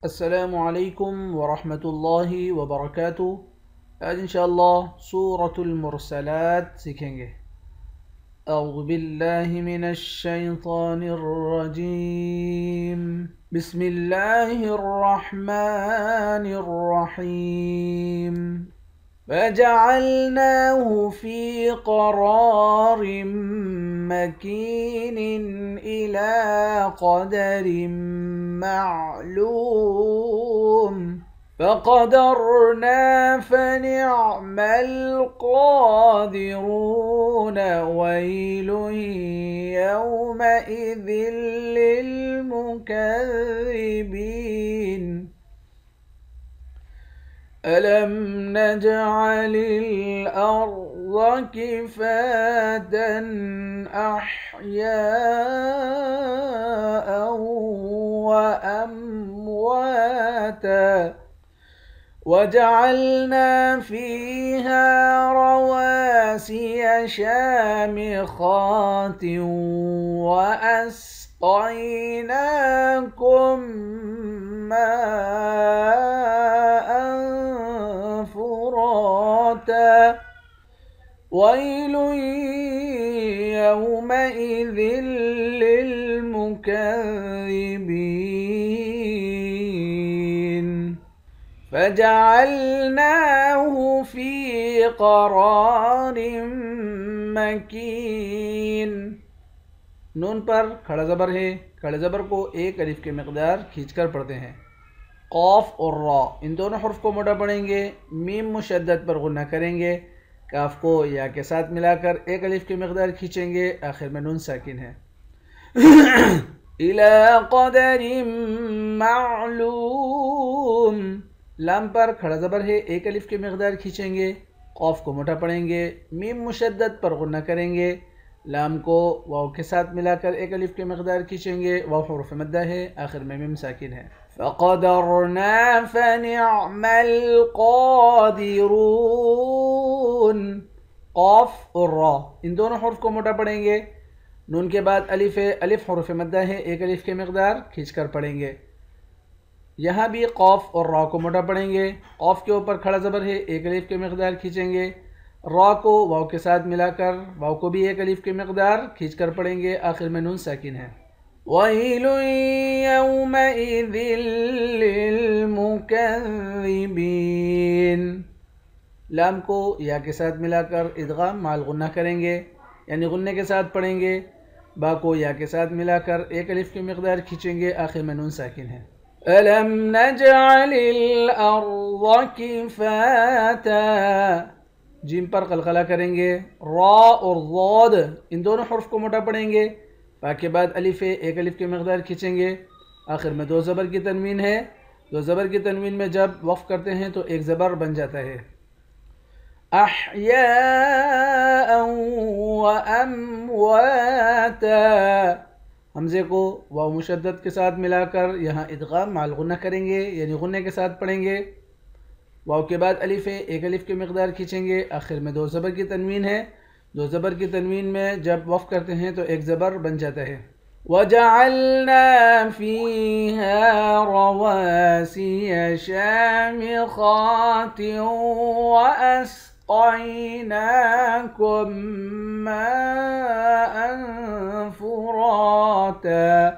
السلام علیکم ورحمۃ اللہ وبرکاتہ۔ آج انشاءاللہ سورۃ المرسلات سیکھیں گے۔ اعوذ باللہ من الشیطان الرجیم، بسم اللہ الرحمن الرحیم۔ فجعلناه في قرار مكين إلى قدر معلوم فقدرنا فنعم القادرون ويل يومئذ للمكذبين ألم نجعل الأرض كفاة أحياء وأمواتا وجعلنا فيها رواسي شامخات وأسقيناكم ماء فراتا ويل يومئذ للمكذبين فجعلناه في قرار مكين۔ نون پر کھڑا زبر ہے، کھڑے زبر کو ایک الف کی مقدار کھینچ کر پڑھتے ہیں۔ قاف اور را ان دونوں حرف کو موٹا پڑھیں گے، میم مشدد پر غنہ کریں گے، کاف کو یا کے ساتھ ملا کر ایک الف کی مقدار کھینچیں گے، آخر میں نون ساکن ہے۔ الى قدر معلوم، لام پر کھڑا زبر ہے، ایک الف کی مقدار کھینچیں گے، قاف کو موٹا پڑھیں گے، میم مشدد پر غنہ کریں گے، لام کو واو کے ساتھ ملا کر ایک الف کی مقدار کھینچیں گے، واو حرف مدہ ہے، آخر میں میم ساکن ہے۔ فقدرنا فنعم القادرون، قاف اور را ان دونوں حرف کو موٹا پڑھیں گے، نون کے بعد الف ہے، الف حرف مدہ ہے، ایک الف کی مقدار کھینچ کر پڑھیں گے۔ یہاں بھی قاف اور را کو موٹا پڑھیں گے، قاف کے اوپر کھڑا زبر ہے، ایک الف کی مقدار کھینچیں گے، را کو واو کے ساتھ ملا کر واو کو بھی ایک الف کی مقدار کھینچ کر پڑھیں گے، آخر میں نون ساکن ہے۔ وَيْلٌ يَوْمَئِذٍ لِّلْمُكَذِّبِينَ، لام کو یا کے ساتھ ملا کر ادغام مع الغنہ کریں گے، یعنی غنے کے ساتھ پڑھیں گے، با کو یا کے ساتھ ملا کر ایک الف کی مقدار کھینچیں گے، آخر میں نون ساکن ہے۔ أَلَمْ نَجْعَلِ الْأَرْضَ كِفَاتًا، جیم پر قلقلہ کریں گے، را اور ضاد ان دونوں حرف کو موٹا پڑھیں گے، فا کے بعد الف ہے، ایک الف کی مقدار کھینچیں گے، آخر میں دو زبر کی تنوین ہے، دو زبر کی تنوین میں جب وقف کرتے ہیں تو ایک زبر بن جاتا ہے۔ احیاء وامواتا، حمزے کو واو مشدد کے ساتھ ملا کر یہاں ادغام مع الغنہ کریں گے، یعنی غنے کے ساتھ پڑھیں گے، واو کے بعد الف ہے، ایک الف کی مقدار کھینچیں گے، آخر میں دو زبر کی تنوین ہے، دو زبر کی تنوین میں جب وقف کرتے ہیں تو ایک زبر بن جاتا ہے۔ وَجَعَلْنَا فِيهَا رَوَاسِيَ شَامِخَاتٍ وَأَسْقَيْنَاكُم مَّاءً فُرَاتًا،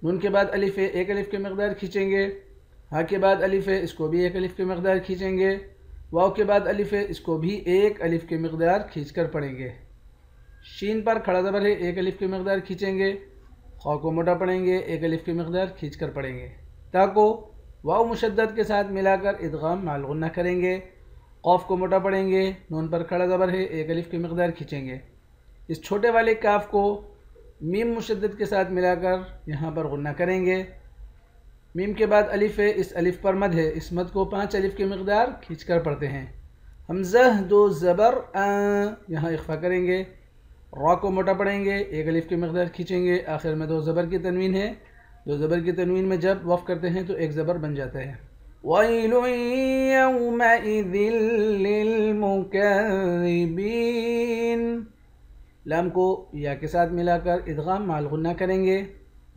نون کے بعد الف ہے، ایک الف کی مقدار کھینچیں گے، ہا کے بعد الف ہے، اس کو بھی ایک الف کی مقدار کھینچیں گے، واو کے بعد الف ہے، اس کو بھی ایک الف کی مقدار کھینچ کر پڑھیں گے۔ شین پر کھڑا زبر ہے، ایک الف کی مقدار کھینچیں گے، خا کو موٹا پڑھیں گے، ایک الف کی مقدار کھینچ کر پڑھیں گے، تا کو واو مشدد کے ساتھ ملا کر ادغام مع الغنہ کریں گے، قاف کو موٹا پڑھیں گے، نون پر کھڑا زبر ہے، ایک الف کی مقدار کھینچیں گے، اس چھوٹے والے کاف کو میم مشدد کے ساتھ ملا کر یہاں پر غنہ کریں گے، میم کے بعد الف ہے، اس الف پر مد ہے، اس مد کو 5 الف کی مقدار کھینچ کر پڑھتے ہیں۔ حمزہ دو زبر یہاں اخفا کریں گے، را کو موٹا پڑھیں گے، ایک الف کی مقدار کھینچیں گے، آخر میں دو زبر کی تنوین ہے، دو زبر کی تنوین میں جب وقف کرتے ہیں تو ایک زبر بن جاتا ہے۔ وَيْلٌ يَوْمَئِذٍ لِّلْمُكَذِّبِينَ، لام کو یا کے ساتھ ملا کر ادغام مع الغنہ کریں گے،